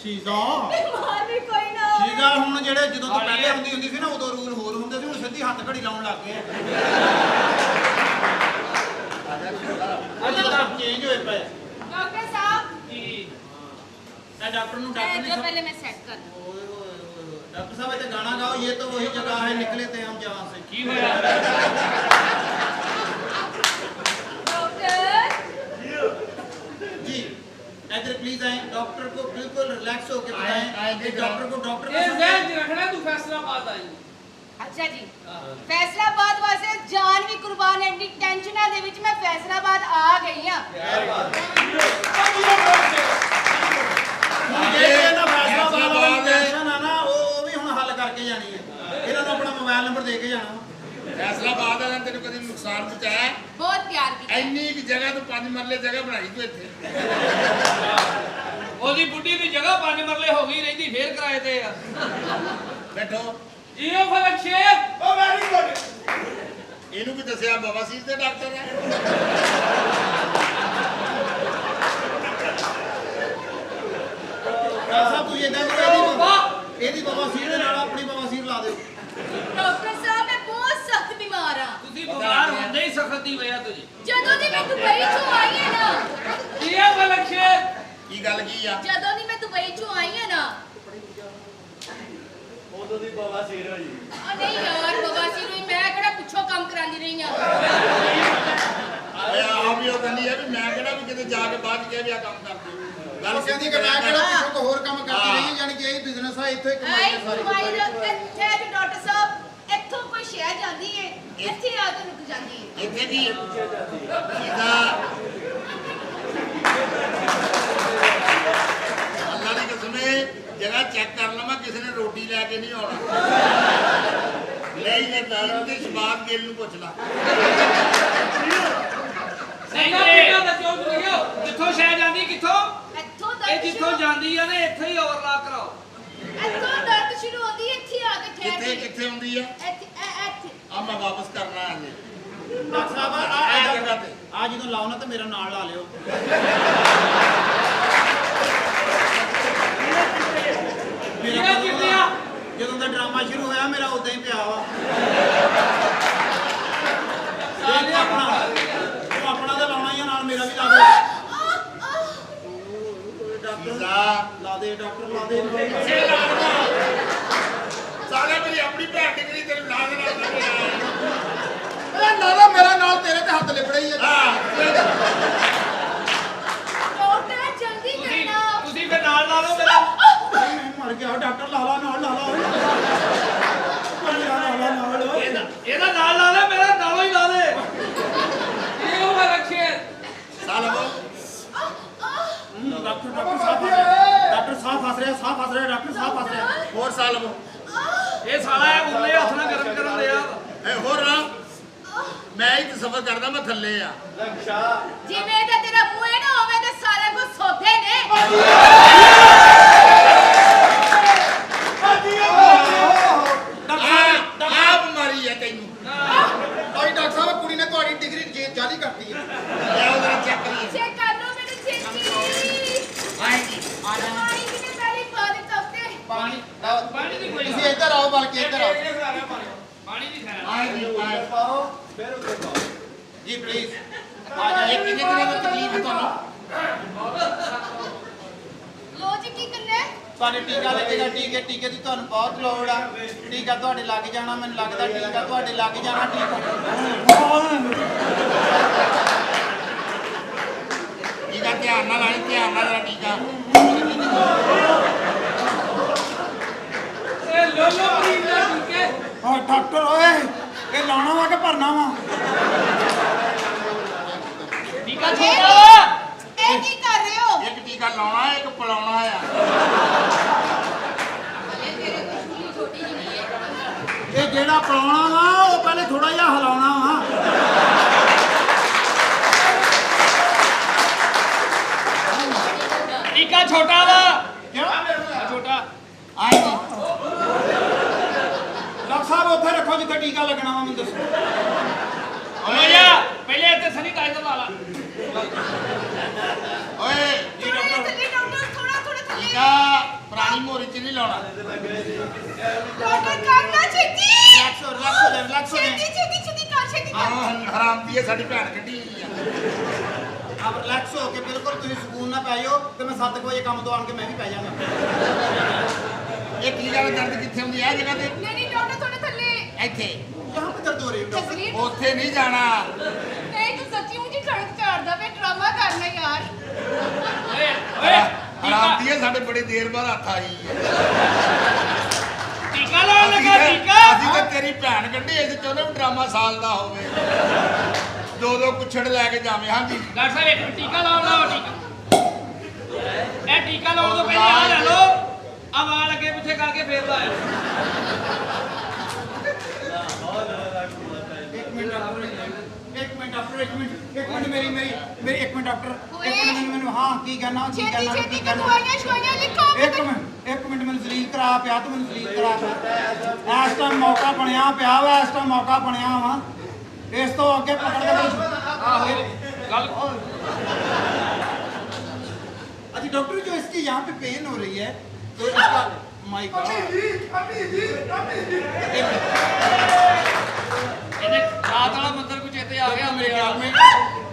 ਸ਼ੀਜ਼ਾ ਬਿਮਾਰ ਵੀ ਕੋਈ ਨਾ ਹੋਵੇ। ਸ਼ੀਜ਼ਾ ਹੁਣ ਜਿਹੜੇ ਜਦੋਂ ਤੋਂ ਪਹਿਲੇ ਹੁੰਦੀ ਸੀ ਨਾ ਉਦੋਂ ਰੂਲ ਹੋਰ ਹੁੰਦੇ ਸੀ, ਹੁਣ ਸਿੱਧੀ ਹੱਥ ਘੜੀ ਲਾਉਣ ਲੱਗ ਗਏ ਆ। ਚੇਂਜ ਹੋਏ ਪਏ। ਡਾਕਟਰ ਸਾਹਿਬ ਜੀ ਇਹ ਡਾਕਟਰ ਨੂੰ ਡਾਕਟਰ जो ਨੇ पहले मैं सेट कर दूं। ओए ओए ओए डॉक्टर साहब ये गाना गाओ, ये तो वही जगह है निकले थे हम जहाँ से। ਕੀ ਹੋਇਆ? डॉक्टर जी इधर प्लीज आए, डॉक्टर को बिल्कुल रिलैक्स होकर बताएं कि डॉक्टर को डॉक्टर ਇਹ ਜ਼ਹਿਨ ਚ ਰੱਖਣਾ ਤੂੰ ਫੈਸਲਾਬਾਦ ਆਈ। अच्छा जी फैसलाबाद वास्ते जान भी कुर्बान है। एडी टेंशनां दे विच मैं फैसलाबाद आ गई हां। ये ना फैसलाबाद वाली टेंशन है ना वो भी हुन हल करके जानी है। इन्हां ਨੂੰ ਆਪਣਾ ਮੋਬਾਈਲ ਨੰਬਰ ਦੇ ਕੇ ਜਾਣਾ। ਫੈਸਲਾਬਾਦ ਵਾਲਿਆਂ ਨੇ ਤੈਨੂੰ ਕਦੀ ਨੁਕਸਾਨ ਪਹੁੰਚਾਇਆ? बहुत प्यार किया। ਇੰਨੀ ਕਿ ਜਗ੍ਹਾ ਤੋਂ 5 ਮਰਲੇ ਜਗ੍ਹਾ ਬਣਾਈ ਤੂੰ ਇੱਥੇ। ਉਹਦੀ ਬੁੱਢੀ ਦੀ ਜਗ੍ਹਾ 5 ਮਰਲੇ ਹੋ ਗਈ ਰਹਿੰਦੀ ਫੇਰ ਕਿਰਾਏ ਤੇ ਆ। ਬੈਠੋ। ਜੀਓ ਫਲਕ ਸ਼ੇਖ। ਓ ਵੈਰੀ ਗੁੱਡ। ਇਹਨੂੰ ਵੀ ਦੱਸਿਆ ਬਵਾਸੀਰ ਦੇ ਡਾਕਟਰ ਹੈ। ਸਾਹਿਬ ਤੁਸੀਂ ਇਦਾਂ ਕਰੋ, ਇਹਦੀ ਬਵਾਸੀਰ ਦੇ ਨਾਲ ਆਪਣੀ ਬਵਾਸੀਰ ਲਾ ਦਿਓ। डॉक्टर साहब मैं बहुत सख्त बीमार हां। ਤੁਸੀਂ ਬਿਮਾਰ ਹੁੰਦੇ ਹੀ ਸਖਤ ਦੀ ਵਜ੍ਹਾ ਤੋਂ ਜੀ। ਜਦੋਂ ਦੀ मैं दुबई चों आई है ना ਜੀਓ ਫਲਕ ਸ਼ੇਖ। ਕੀ ਗੱਲ ਕੀ ਆ? ਜਦੋਂ ਦੀ मैं दुबई चों आई है ना ਉਦੋਂ ਦੀ ਬਵਾਸੀਰ ਹੋਈ। नहीं यार बवासीर हुई मैं किहड़ा पिछों काम करांदी रही हां। ਓਏ ਆਪ ਹੀ ਉਹ ਕਹਿੰਦੀ ਹੈ ਵੀ ਮੈਂ ਕਿਹੜਾ ਵੀ ਕਿਤੇ ਜਾ ਕੇ ਬਾਅਦ ਕਿਹਾ ਵੀ ਆ ਕੰਮ ਕਰਦੀ। ਗੱਲ ਉਹ ਕਹਿੰਦੀ ਕਿ ਮੈਂ ਕਿਹੜਾ ਪਿੱਛੋਂ ਕੋਈ ਹੋਰ ਕੰਮ ਕਰਦੀ ਰਹੀ ਹਾਂ, ਯਾਨੀ ਕਿ ਇਹ ਬਿਜ਼ਨਸ ਆ, ਇੱਥੇ ਕਮਾਈ ਆਈ ਹੈ ਸਾਰੀ। ਦਵਾਈ ਦੇ ਇੱਥੇ ਆ ਕੇ ਡਾਕਟਰ ਸਾਹਿਬ ਇੱਥੋਂ ਕੋਈ ਸ਼ਹਿ ਜਾਂਦੀ ਏ ਇੱਥੇ ਆ ਕੇ ਰੁਕ ਜਾਂਦੀ ਏ। ਇੱਥੇ ਵੀ ਇਹਦਾ ਅੱਲਾ ਦੀ ਕਸਮ ਹੈ ਜਗ੍ਹਾ ਚੈੱਕ ਕਰ ਲਵਾਂ ਕਿਸੇ ਨੇ ਰੋਟੀ ਲੈ ਕੇ ਨਹੀਂ ਆਉਣਾ। ਨਹੀਂ ਯਕੀਨ ਤੇ ਸ਼ਬਾਬ ਗਿੱਲ ਨੂੰ ਪੁੱਛ ਲਾ। ਨਹੀਂ ਇਹ ਦੱਸਿਓ ਤੁਸੀਂ ਜਿੱਥੋਂ ਸ਼ਹਿ ਜਾਂਦੀ ਕਿੱਥੋਂ? ਇੱਥੋਂ ਇਹ ਦਰਦ ਜਿੱਥੋਂ ਸ਼ੁਰੂ ਜਾਂਦੀ ਆ ਨਾ ਇੱਥੇ ਹੀ ਓਵਰਲਾਪ ਕਰਾਓ। ਇੱਥੋਂ ਦਰਦ ਸ਼ੁਰੂ ਹੁੰਦੀ ਇੱਥੇ ਆ ਕੇ ਠਹਿਰ ਕਿੱਥੇ ਜਾਂਦੀ। ਕਿੱਥੇ ਹੁੰਦੀ ਆ? ਇੱਥੇ ਆ ਮੈਂ ਵਾਪਸ ਕਰਨਾ ਹੈ ਜੀ। ਡਾਕਟਰ ਸਾਹਿਬ ਆ ਜਗ੍ਹਾ ਤੇ ਆ ਜਦੋਂ ਲਾਓ ਨਾ ਤਾਂ ਮੇਰਾ ਨਾਲ ਲਾ ਲਿਓ ਕਿਹੜਾ ਕਿੱਥਿਆ ਜਦੋਂ ਦਾ ਡਰਾਮਾ ਸ਼ੁਰੂ ਹੋਇਆ ਮੇਰਾ ਉਦਾਂ ਹੀ ਪਿਆ ਵਾ ਇਹ ਆਪਣਾ ਤਾਂ ਲਾਉਣਾ ਹੀ ਆ ਨਾਲ ਮੇਰਾ ਵੀ ਲਾ ਦੇ ਲਾ ਦੇ ਡਾਕਟਰ ਲਾ ਦੇ ਸਾਲੇ ਮੇਰੀ ਆਪਣੀ ਭੈਣ ਡਿਗਰੀ ਤੈਨੂੰ ਲਾ ਦੇਣਾ ਨਾਲਾ ਮੇਰਾ ਨਾਲ ਤੇਰੇ ਤੇ ਹੱਥ ਲਿਬੜੇ ਹੀ ਆ ਡਾਕਟਰ ਜਲਦੀ ਕਰਨਾ ਤੁਸੀਂ ਫਿਰ ਨਾਲ ਲਾ ਲਓ ਮੇਰਾ ਮਰ ਗਿਆ ਡਾਕਟਰ ਲਾ ਲਾ ਨਾਲ ਲਾ ਲਾ ਇਹਦਾ ਨਾਲ ਲਾ ਲੈ ਮੇਰਾ ਨਾਲੋਂ ਹੀ ਲਾ ਦੇ ਇਹ ਉਹ ਰੱਖੇ ਸਾਲ ਹੋ ਡਾਕਟਰ ਸਾਹ ਫਸ ਰਿਹਾ ਡਾਕਟਰ ਸਾਹ ਫਸ ਰਿਹਾ ਹੋਰ ਸਾਲ ਹੋ ਇਹ ਸਾਲਾ ਇਹ ਉਰਲੇ ਹੱਥ ਨਾਲ ਗਰਮ ਕਰਨ ਲਿਆ ਇਹ ਹੋਰ ਨਾ ਮੈਂ ਹੀ ਤੇ ਸਫਰ ਕਰਦਾ ਮੈਂ ਥੱਲੇ ਆ ਜਿਵੇਂ ਦਾ ਤੇਰਾ ਮੂੰਹ ਹੈ ਨਾ ਉਵੇਂ ਦੇ ਸਾਰੇ ਕੋ ਸੋਧੇ ਨੇ ਆ ਬਿਮਾਰੀ ਹੈ ਤੈਨੂੰ ਭਾਈ ਡਾਕਟਰ ਸਾਹਿਬ ਕੁੜੀ ਨੇ ਤੁਹਾਡੀ ਡਿਗਰੀ ਜਾਲੀ ਕਰਤੀ ਹੈ ਲੈ ਉਹਦਾ ਚੈੱਕ ਕਰੀਏ ਚੈੱਕ ਕਰ ਲਓ ਮੈਨੂੰ ਛੇਤੀ ਆਏਗੀ ਪਾਣੀ ਦੀ ਪਹਿਲੀ ਬਾਤ ਕਰਤੇ ਪਾਣੀ ਦੀ ਕੋਈ ਤੁਸੀਂ ਇੱਧਰ ਆਓ ਬਲਕਿ ਇੱਧਰ ਆਓ ਪਾਣੀ ਦੀ ਖੈਰ ਆਏਗੀ ਪਾਓ ਫਿਰ ਉੱਤੇ ਪਾਓ ਜੀ ਪਲੀਜ਼ ਇਹ ਕਿੰਨੇ ਦਿਨਾਂ ਦੀ ਤਕਲੀਫ ਹੈ ਤੁਹਾਨੂੰ ਲੋ ਜੀ ਕੀ ਕਰਨਾ ਹੈ ਤੁਹਾਡੇ ਟੀਕਾ ਲੱਗੇਗਾ ਟੀਕੇ ਦੀ ਤੁਹਾਨੂੰ ਬਹੁਤ ਲੋੜ ਆ ਟੀਕਾ ਤੁਹਾਡੇ ਲੱਗ ਜਾਣਾ ਮੈਨੂੰ ਲੱਗਦਾ ਟੀਕਾ ਤੁਹਾਡੇ ਲੱਗ ਜਾਣਾ ਟੀਕਾ ਧਿਆਨ ਨਾਲ ਆਈ ਧਿਆਨ ਨਾਲ ਜਿਹੜਾ ਟੀਕਾ ਇਹ ਲੋਲੋ ਮਰੀਜ਼ ਦਾ ਟੀਕੇ ਓ ਡਾਕਟਰ ਓਏ ਇਹ ਲਾਉਣਾ ਵਾ ਕਿ ਭਰਨਾ ਵਾ ਟੀਕਾ ਛੋਟਾ ਵਾ ਇਹ ਕੀ ਕਰ ਰਹੇ ਹੋ ਇੱਕ ਟੀਕਾ ਲਾਉਣਾ ਇੱਕ ਪਿਲਾਉਣਾ ਆ ਹਲੇ ਤੇਰੇ ਕੋਈ ਛੁੱਟੀ ਛੋਟੀ ਜਿਹੀ ਨਹੀਂ ਹੈ ਇਹ ਜਿਹੜਾ ਪਿਲਾਉਣਾ ਵਾ ਉਹ ਪਹਿਲੇ ਥੋੜਾ ਜਿਹਾ ਹਿਲਾਉਣਾ ਵਾ ਟੀਕਾ ਛੋਟਾ ਵਾ ਕਿਉਂ ਛੋਟਾ ਆਏਗੀ ਡਾਕਟਰ ਸਾਹਿਬ ਉੱਥੇ ਰੱਖੋ ਜਿੱਥੇ ਟੀਕਾ ਲੱਗਣਾ ਵਾ ਮੈਨੂੰ ਦੱਸੋ ਓਏ ਯਾ ਪਹਿਲੇ ਇੱਥੇ ਸੈਨੀਟਾਈਜ਼ਰ ਲਾ ਲਾ ਓਏ ਥੋੜਾ ਥੱਲੇ ਡਾਕਟਰ ਥੋੜਾ ਥੱਲੇ ਟੀਕਾ ਪੁਰਾਣੀ ਮੋਰੀ ਚ ਨਹੀਂ ਲਾਉਣਾ ਡਾਕਟਰ ਕਰਨਾ ਛੇਤੀ ਰਿਲੈਕਸ ਹੋ ਜਾ ਛੇਤੀ ਕਰ ਛੇਤੀ ਕਰ ਆਹ ਹਰਾਮ ਦੀ ਹੈ ਸਾਡੀ ਭੈਣ ਕੱਢੀ ਹੋਈ ਆ ਆਪ ਰਿਲੈਕਸ ਹੋ ਕੇ ਬਿਲਕੁਲ ਤੁਸੀਂ ਸਕੂਨ ਨਾਲ ਪੈ ਜਾਓ ਤੇ ਮੈਂ 7 ਵਜੇ ਕੰਮ ਤੋਂ ਆਣ ਕੇ ਮੈਂ ਵੀ ਪੈ ਜਾਵਾਂਗਾ ਇਹ ਟੀਕਾ ਦਾ ਦਰਦ ਕਿੱਥੇ ਹੁੰਦੀ ਹੈ ਜਗ੍ਹਾ ਤੇ ਨਹੀਂ ਡਾਕਟਰ ਥੋੜਾ ਥੱਲੇ ਇੱਥੇ ਕਹਾਂ ਤੇ ਦਰਦ ਹੋ ਰਹੀ ਹੈ ਡਾਕਟਰ ਤਸਵੀਰ ਉੱਥੇ ਨਹੀਂ ਜਾਣਾ ਨਹੀਂ ਤੂੰ ਸੱਚੀ ਮੁੱਚੀ ਸੜਕ ਝਾੜਦਾ ਵੇ ਡਰਾਮਾ ਕਰਨਾ ਯਾਰ ਓਏ ਓਏ ਹਰਾਮ ਦੀ ਹੈ ਸਾਡੇ ਬੜੀ ਦੇਰ ਬਾਅਦ ਹੱਥ ਆਈ ਹੈ ਟੀਕਾ ਲਾਉਣ ਲੱਗਾ ਟੀਕਾ ਅਸੀਂ ਤਾਂ ਤੇਰੀ ਭੈਣ ਕੱਢੀ ਇਸ ਚਾਹੁੰਦੇ ਵੀ ਡਰਾਮਾ ਸਾਲ ਦਾ ਹੋਵੇ ਦੋ ਕੁੱਛੜ ਲੈ ਕੇ ਜਾਵੇਂ ਹਾਂਜੀ ਡਾਕਟਰ ਸਾਹਿਬ ਇੱਕ ਟੀਕਾ ਲਾਉਣ ਲਾਓ ਟੀਕਾ ਇਹ ਟੀਕਾ ਲਾਉਣ ਤੋਂ ਪਹਿਲਾਂ ਆ ਲੈ ਲਓ ਆ ਵਾਲ ਅੱਗੇ ਪਿੱਛੇ ਕਰਕੇ ਫੇਰ ਲਾਓ ਇੱਕ ਮਿੰਟ ਡਾਕਟਰ ਮੈਨੂੰ ਹਾਂ ਕੀ ਕਹਿਣਾ ਛੇਤੀ ਕਰ ਦਵਾਈਆਂ ਸ਼ਵਾਈਆਂ ਲਿਖੋ ਇੱਕ ਮਿੰਟ ਮੈਨੂੰ ਜ਼ਲੀਲ ਕਰਾ ਪਿਆ ਤੂੰ ਮੈਨੂੰ ਜ਼ਲੀਲ ਕਰਾ ਪਿਆ ਇਸ ਟਾਈਮ ਮੌਕਾ ਬਣਿਆ ਪਿਆ ਵਾ ਇਸ ਤੋਂ ਅੱਗੇ ਪਕੜ ਕੇ ਆਹੋ ਗੱਲ अच्छा डॉक्टर जो इसकी यहाँ पे पेन हो रही है तो इसका माय गॉड ਇਹਨੇ ਰਾਤ ਵਾਲਾ ਮੰਦਰ ਕੁਝ ਇੱਥੇ ਆ ਗਿਆ मेरे ਮੇਰੇ ख्याल ਖਿਆਲ में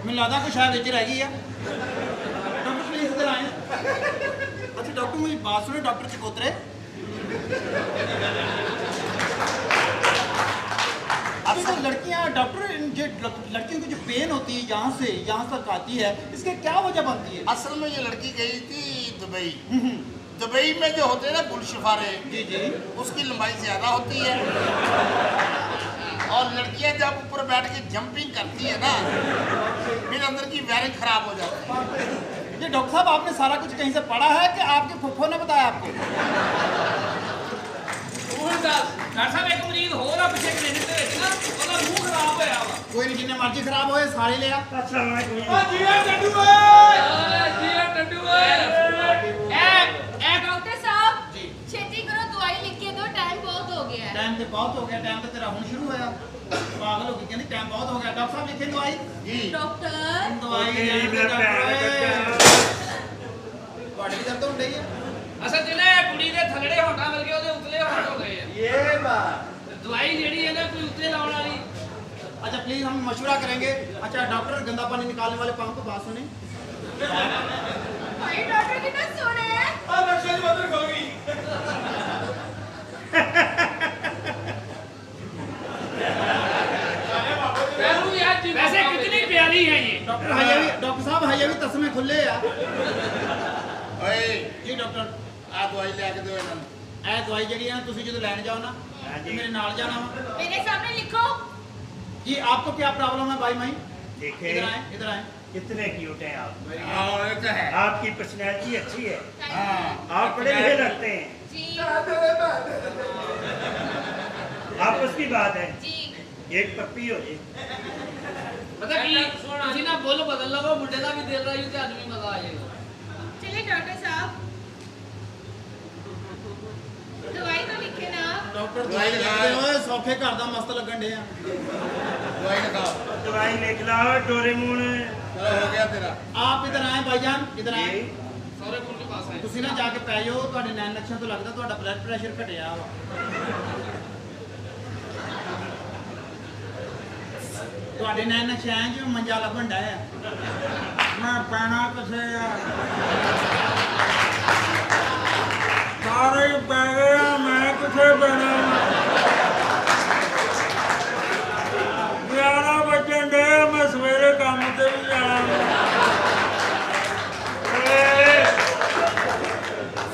मैं लगता कुछ शायद इधर रह गई है डॉक्टर प्लीज इधर आए अच्छा डॉक्टर मुझे बात सुनो डॉक्टर चकोत्रे अब तो लड़कियां डॉक्टर जो लड़कियों को जो पेन होती है यहाँ तक आती है इसके क्या वजह बनती है असल में ये लड़की गई थी दुबई दुबई में जो होते हैं ना गुलशफारे जी जी उसकी लंबाई ज्यादा होती है और लड़कियां जब ऊपर बैठ के जंपिंग करती है ना फिर अंदर की वायरिंग खराब हो जाती है ये डॉक्टर साहब आपने सारा कुछ कहीं से पढ़ा है कि आपके फुफ्फो ने बताया आपको ਹੁਣ ਦੱਸ ਡਾਕਟਰ ਸਾਹਿਬ ਇੱਕ ਮਰੀਜ਼ ਹੋਰ ਆ ਪਿੱਛੇ ਕਲੀਨਿਕ ਦੇ ਵਿੱਚ ਨਾ ਉਹਦਾ ਮੂੰਹ ਖਰਾਬ ਹੋਇਆ ਵਾ कोई नहीं जिन्ने मर्जी खराब होए सारे ले आ ਜੀਆ ਟੱਡੂ ਓਏ ਜੀਆ ਟੱਡੂ ਓਏ ਇਹ ਡਾਕਟਰ ਸਾਹਿਬ ਛੇਤੀ ਕਰੋ ਦਵਾਈ ਲਿਖ ਕੇ ਦਿਓ ਟਾਈਮ ਬਹੁਤ ਹੋ ਗਿਆ ਟਾਈਮ ਤੇ ਬਹੁਤ ਹੋ ਗਿਆ, ਟਾਈਮ ਤੇ ਤੇਰਾ ਹੁਣ ਸ਼ੁਰੂ ਹੋਇਆ। ਪਾਗਲ ਹੋ ਗਈ, ਕਹਿੰਦੀ ਟਾਈਮ ਬਹੁਤ ਹੋ ਗਿਆ। ਡਾਕਟਰ ਸਾਹਿਬ ਲਿਖੇ ਦਵਾਈ। ਜੀ ਡਾਕਟਰ ਦਵਾਈ ਓਕੇ, ਲੈਣ ਮੈਂ ਦਿਓ ਡਾਕਟਰ ਭੈਣ ਓਏ। ਤੁਹਾਡੀ ਵੀ ਦਰਦ ਹੋਣ ਡਈ ਆ? ਅਸਲ ਜਿਹਨੇ ਕੁੜੀ ਦੇ ਥੱਲੜੇ ਹੋਂਠਾਂ ਮਿਲ ਗਏ ਉਹਦੇ ਉਤਲੇ ਹੋਂਠ ਹੋ ਗਏ ਆ। ये बात। ਦਵਾਈ ਜਿਹੜੀ ਹੈ ਨਾ ਕੋਈ ਉੱਤੇ ਲਾਉਣ ਵਾਲੀ। अच्छा प्लीज हम मशवरा करेंगे। अच्छा डॉक्टर गंदा पानी निकालने वाले पंप को बात सुने। ਭਾਈ ਡਾਕਟਰ ਕਿੰਨਾ ਸੋਹਣਾ ਹੈ। वैसे कितनी प्यारी है ये। डॉक्टर साहब हजे भी तस्मे खुले आ। ਓਏ जी डॉक्टर ਆ ਦਵਾਈ ਲੈ ਕੇ ਦਿਓ ਇਹਨਾਂ ਨੂੰ। ਇਹ ਦਵਾਈ ਜਿਹੜੀ ਹੈ ਨਾ ਤੁਸੀਂ ਜਦੋਂ ਲੈਣ ਜਾਓ ਨਾ ਤੇ ਮੇਰੇ ਨਾਲ ਜਾਣਾ ਵਾ। ਮੇਰੇ ਸਾਹਮਣੇ ਲਿਖੋ। जी आपको क्या प्रॉब्लम है भाई माई? देखे इधर आए इधर आए। कितने क्यूट हैं आप। ਆਹ ਇਹ ਤਾਂ ਹੈ। आपकी पर्सनैलिटी अच्छी है, ਹਾਂ आप पढ़े लिखे लगते हैं, ਜੀ आपस की बात है, ਜੀ एक पप्पी हो जाए। पता की ਤੁਸੀਂ ਨਾ ਬੋਲ ਬਦਲ ਲਵੋ, ਮੁੰਡੇ ਦਾ ਵੀ ਦਿਲ ਰਾਜੂ ਤੇ ਅੱਜ ਵੀ ਮਜ਼ਾ ਆ ਜਾਏਗਾ। चलिए डॉक्टर साहब दवाई तो लिखे ना। डॉक्टर दवाई दवाई लिखा लिखते है। हो सौखे घर दा मस्त लगन डे आ। ਦਵਾਈ ਲਗਾਓ। दवाई लिख लाओ डोरेमोन। ਚਲੋ ਹੋ ਗਿਆ ਤੇਰਾ। आप इधर आए भाईजान इधर आए। जी, ਸਹੁਰੇ ਕੋਲ ਦੇ ਪਾਸ ਆਏ। ਤੁਸੀਂ ਨਾ ਜਾ ਕੇ ਪੈ ਜਾਓ, ਤੁਹਾਡੇ ਨੈਣ ਨਕਸ਼ਾਂ ਤੋਂ ਲੱਗਦਾ ਤੁਹਾਡਾ ਬਲੱਡ ਪ੍ਰੈਸ਼ਰ ਘਟਿਆ ਵਾ। ਤੁਹਾਡੇ ਨੈਣ ਨਕਸ਼ਾਂ 'ਚ ਮੰਜਾ ਲੱਭਣ ਡਿਆ ਆ। ਮੈਂ ਪੈਣਾ ਕਿਸੇ ਆ ਸਾਰੇ ਹੀ ਪੈ ਗਏ ਆ, ਮੈਂ ਕਿੱਥੇ ਪੈਣਾ। 11 ਵਜਣ ਡੇ, ਮੈਂ ਸਵੇਰੇ ਕੰਮ ਤੇ ਵੀ ਜਾਣਾ।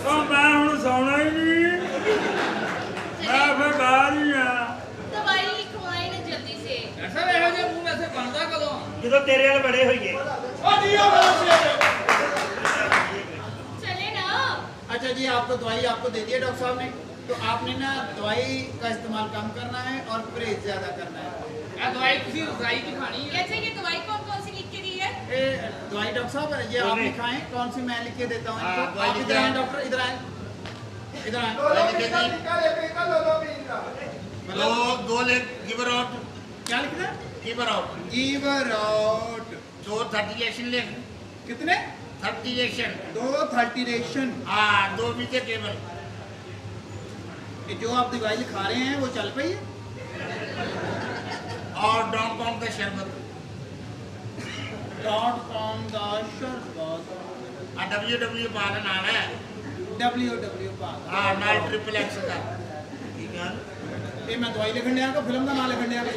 ਉਹ ਮੈਂ ਹੁਣ ਸੌਣਾ ਹੀ ਨਹੀਂ, ਮੈਂ ਫਿਰ ਬਾਹਰ ਹੀ ਆ। दवाई लिखवाई ना जल्दी से। ਐਸਾ ਇਹੋ ਜਿਹਾ ਮੂੰਹ ਵੈਸੇ ਬਣਦਾ ਕਦੋਂ? ਜਦੋਂ ਤੇਰੇ ਨਾਲ ਬੜੇ ਹੋਈਏ। चले ना। अच्छा जी आपको दवाई आपको दे दिया डॉक्टर साहब ने, तो आपने ना दवाई का इस्तेमाल कम करना है और परहेज ज्यादा करना है। ਇਹ ਦਵਾਈ ਤੁਸੀਂ ਰਜ਼ਾਈ ਦੀ ਖਾਣੀ ਹੈ। अच्छा ये दवाई कौन सी लिख के दी है? ये दवाई डॉक्टर साहब ये आप लिखाएं, कौन सी मैं लिख के देता हूँ हाँ, इनको। दवाई आप लिख इधर आए दें। डॉक्टर, इधर आए इधर आए। दो ले गिवर आउट। क्या लिखना है? Giver out. Giver out. दो 30 लिख। कितने? 30 दो 30 हाँ 2 मीटर केवल। ये जो आप दवाई लिखा रहे हैं वो चल पई है? और डॉन कॉम का शरबत। .com का शरबत। WW पालन आना है। WW पास। हाँ नाइट ट्रिपल एक्स का। ये मैं दवाई लिखने आया को फिल्म का नाम लिखने आया।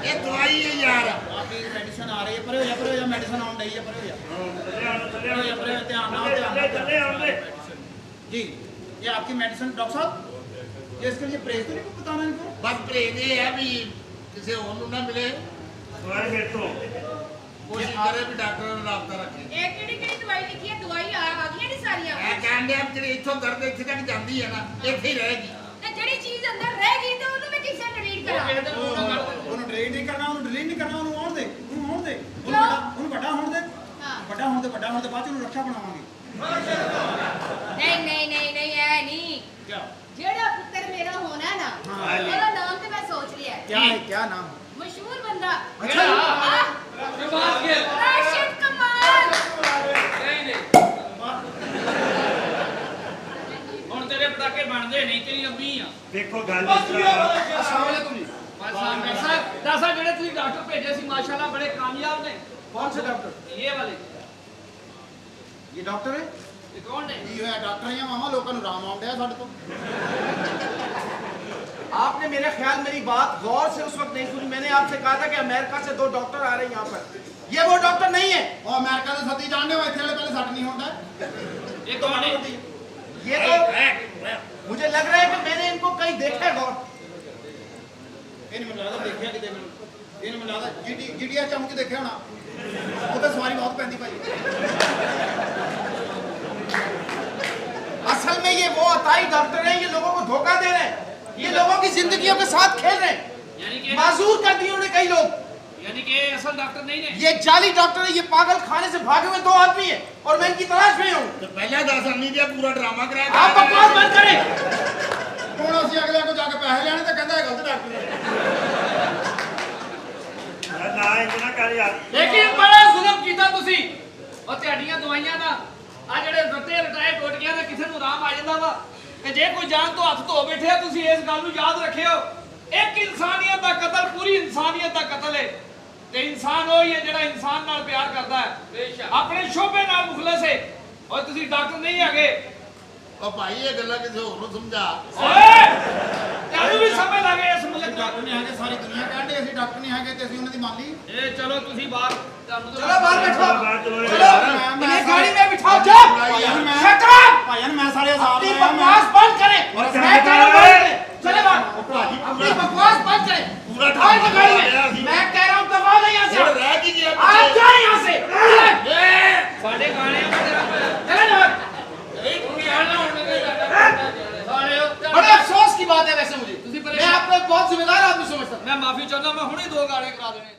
ये दवाई है यार। आपकी मेडिसिन आ रही है, परे हो जा मेडिसिन आउन रही है, परे हो जा ध्यान ना। जी ये आपकी मेडिसिन डॉक्टर साहब, ये इसके लिए परहेज तो नहीं बताना इनको? बस परहेज ये है भी किसी और को ना मिले। तुम्हारे फिर तो कोशिश करे भी डॉक्टर ਨਾਲ ਰਾਬਤਾ ਰੱਖੇ। ਇਹ ਕਿਹੜੀ ਕਿਹੜੀ ਦਵਾਈ ਲਿਖੀ ਹੈ? ਦਵਾਈ ਆ ਗਈਆਂ ਨੇ ਸਾਰੀਆਂ। ਮੈਂ ਕਹਿੰਦੇ ਆ ਜਿਹੜੀ ਇੱਥੋਂ ਦਰਦ ਇੱਥੇ ਤੱਕ ਜਾਂਦੀ ਹੈ ਨਾ ਇੱਥੇ ਹੀ ਰਹੇਗੀ। ਤੇ ਜਿਹੜੀ ਚੀਜ਼ ਅੰਦਰ ਰਹਿ ਗਈ ਤੇ ਉਹਨੂੰ ਮੈਂ ਕਿਸੇ ਡਿਲੀਟ ਕਰਾਂ। ਉਹਨੂੰ ਡਿਲੀਟ ਨਹੀਂ ਕਰਨਾ, ਉਹਨੂੰ ਡਿਲੀਟ ਨਹੀਂ ਕਰਨਾ, ਉਹਨੂੰ ਆਉਣ ਦੇ, ਉਹਨੂੰ ਆਉਣ ਦੇ, ਕਿਉਂ? ਉਹਨੂੰ ਵੱਡਾ ਹੋਣ ਦੇ। ਹਾਂ। ਵੱਡਾ ਹੋਣ ਦੇ ਬਾਅਦ ਚ ਉਹਨੂੰ ਰੱਖਿਆ ਬਣਾਵਾਂਗੇ। ਨਹੀਂ ਐ ਨਹੀਂ। क्या ਜਿਹੜਾ ਪੁੱਤਰ ਮੇਰਾ ਹੋਣਾ ਨਾ ਹਾਂ। ਉਹਦਾ ਨਾਮ ਤੇ ਮੈਂ ਸੋਚ ਲਿਆ ਹੈ। क्या है, क्या नाम? ਮਸ਼ਹੂਰ ਬੰਦਾ। अच्छा ਰਿਵਾਜ ਕੇ ਰਾਸ਼ਿਦ ਕਮਾਲ। ਨਹੀਂ ਹੁਣ ਤੇਰੇ ਪਟਾਕੇ ਬਣਦੇ ਨਹੀਂ, ਤੇਰੀ ਅੰਮੀ ਆ। देखो गल इस तरह। अस्सलाम वालेकुम जी। ਦੱਸਾ ਜਿਹੜੇ ਤੁਸੀਂ ਡਾਕਟਰ ਭੇਜੇ ਸੀ ਮਾਸ਼ਾਅੱਲਾ ਬੜੇ ਕਾਮਯਾਬ ਨੇ। कौन से डॉक्टर? ਇਹ ਵਾਲੇ ये डॉक्टर है? ਇਹ ਕੌਣ ਨੇ? ये है डॉक्टर है मामा, लोगों को राम आउंड है साडे तो। आपने मेरे ख्याल मेरी बात गौर से उस वक्त नहीं सुनी। मैंने आपसे कहा था कि अमेरिका से 2 डॉक्टर आ रहे हैं यहाँ पर। ये वो डॉक्टर नहीं है। और अमेरिका से सती जानने हो, इतने वाले पहले सट नहीं होता। ਇਹ ਕੌਣ ਨੇ? ये तो मुझे लग रहा है कि मैंने इनको कहीं देखा है गौर। ਇਹ ਨਹੀਂ ਮੈਨੂੰ ਲੱਗਦਾ ਦੇਖਿਆ ਕਿਤੇ ਮੈਨੂੰ, ਇਹ ਨਹੀਂ ਮੈਨੂੰ ਲੱਗਦਾ ਜੀਡੀਆ ਚੌਂਕ 'ਚ ਦੇਖਿਆ ਹੋਣਾ। ਉਹ ਤਾਂ ਸਵਾਰੀ ਬਹੁਤ ਪੈਂਦੀ ਭਾਈ। असल में ये वो अताई डॉक्टर हैं, ये लोगों को धोखा दे रहे हैं, ये लोगों की जिंदगियों के साथ खेल रहे हैं। ਯਾਨੀ ਕਿ माजूर कर दिए उन्हें कई लोग। यानी कि असल डॉक्टर नहीं ने। ये जाली डॉक्टर है, ये पागल खाने से भागे हुए 2 आदमी हैं और मैं इनकी तलाश में हूँ। तो पहले 10 अन्नी दिया पूरा ड्रामा कराया। आप बकवास बंद करें। ਹੁਣ ਅਸੀਂ ਅਗਲੇ ਕੋ ਜਾ ਕੇ ਪੈਸੇ ਲੈਣੇ ਤਾਂ ਕਹਿੰਦਾ ਗਲਤ ਡਾਕਟਰ ਨੇ। ਨਾ ਇੰਨਾ ਕਰ ਯਾਰ ਲੇਕਿਨ ਬੜਾ ਜ਼ੁਲਮ ਕੀਤਾ ਤੁਸੀਂ ਉਹ ਤੁਹਾਡੀਆਂ ਦਵਾਈਆਂ ਦਾ ਆ ਜਿਹੜੇ ਰੱਟੇ ਰਟਾਏ ਟੋਟੀਆਂ ਦਾ ਕਿਸੇ ਨੂੰ ਆਰਾਮ ਆ ਜਾਂਦਾ ਵਾ ਤੇ ਜੇ ਕੋਈ ਜਾਨ ਤੋਂ ਹੱਥ ਧੋ ਬੈਠਿਆ ਤੁਸੀਂ ਇਸ ਗੱਲ ਨੂੰ ਯਾਦ ਰੱਖਿਓ ਇੱਕ ਇਨਸਾਨੀਅਤ ਦਾ ਕਤਲ ਪੂਰੀ ਇਨਸਾਨੀਅਤ ਦਾ ਕਤਲ ਹੈ ਤੇ ਇਨਸਾਨ ਉਹ ਹੀ ਹੈ ਜਿਹੜਾ ਇਨਸਾਨ ਨਾਲ ਪਿਆਰ ਕਰਦਾ ਹੈ ਬੇਸ਼ੱਕ ਆਪਣੇ ਸ਼ੋਭੇ ਨਾਲ ਮੁਖਲਸ ਹੈ ਔਰ ਤੁਸੀਂ ਡਾਕਟਰ ਨਹੀਂ ਹੈਗੇ ਉਹ ਭਾਈ ਇਹ ਗੱਲਾਂ ਕਿਸੇ ਹੋਰ ਨੂੰ ਸਮਝਾ ਓਏ ਤੈਨੂੰ ਵੀ ਸਮਝ ਲੱਗੇ ਇਸ ਮੁਲਕ ਦਾ ਡਾਕਟਰ ਨਹੀਂ ਹੈਗੇ ਸਾਰੀ ਦੁਨੀਆ ਕਹਿੰਦੇ ਅਸੀਂ ਡਾਕਟਰ ਨਹੀਂ ਹੈਗੇ ਤੇ ਅਸੀਂ ਉਹਨਾਂ ਦੀ ਮੰਨ ਲਈ ਇਹ ਚਲੋ ਤੁਸੀਂ ਬਾਹਰ ਤੁਹਾਨੂੰ ਤਾਂ- चलो बाहर बैठो ਬਾਹਰ ਚਲੋ चलो इन्हें गाड़ी में बिठाओ चुप शट अप ਭਾਈਆਂ ਮੈਂ ਸਾਰੇ ਹਿਸਾਬ अपनी ਲਾਇਆ मैं बकवास बंद करें और मैं कह रहा हूं बंद करें चले बाहर ਭਾਜੀ अपनी बकवास बंद करें पूरा और ढंग गाड़ी लगा में दिया। मैं कह रहा हूं दबा दे यहां ਹੁਣ से ਰਹਿ ਕੀ ਗਿਆ आ ਪਿੱਛੇ? जा यहां से ਸਾਡੇ ਗਾਣਿਆਂ ਦਾ ਤੇਰਾ चले जाओ ਇਹ ਕਹਿਣਾ ਹੁਣ ਦੇ ਸਾਲਿਓ बड़े अफसोस की बात है वैसे मुझे तुसी मैं परेशान- आपको एक बहुत जिम्मेदार आदमी समझता हूं ਮੈਂ ਮਾਫੀ ਚਾਹੁੰਦਾ ਮੈਂ ਹੁਣੇ 2 ਗਾਣੇ ਕਰਾ ਦੇਣੇ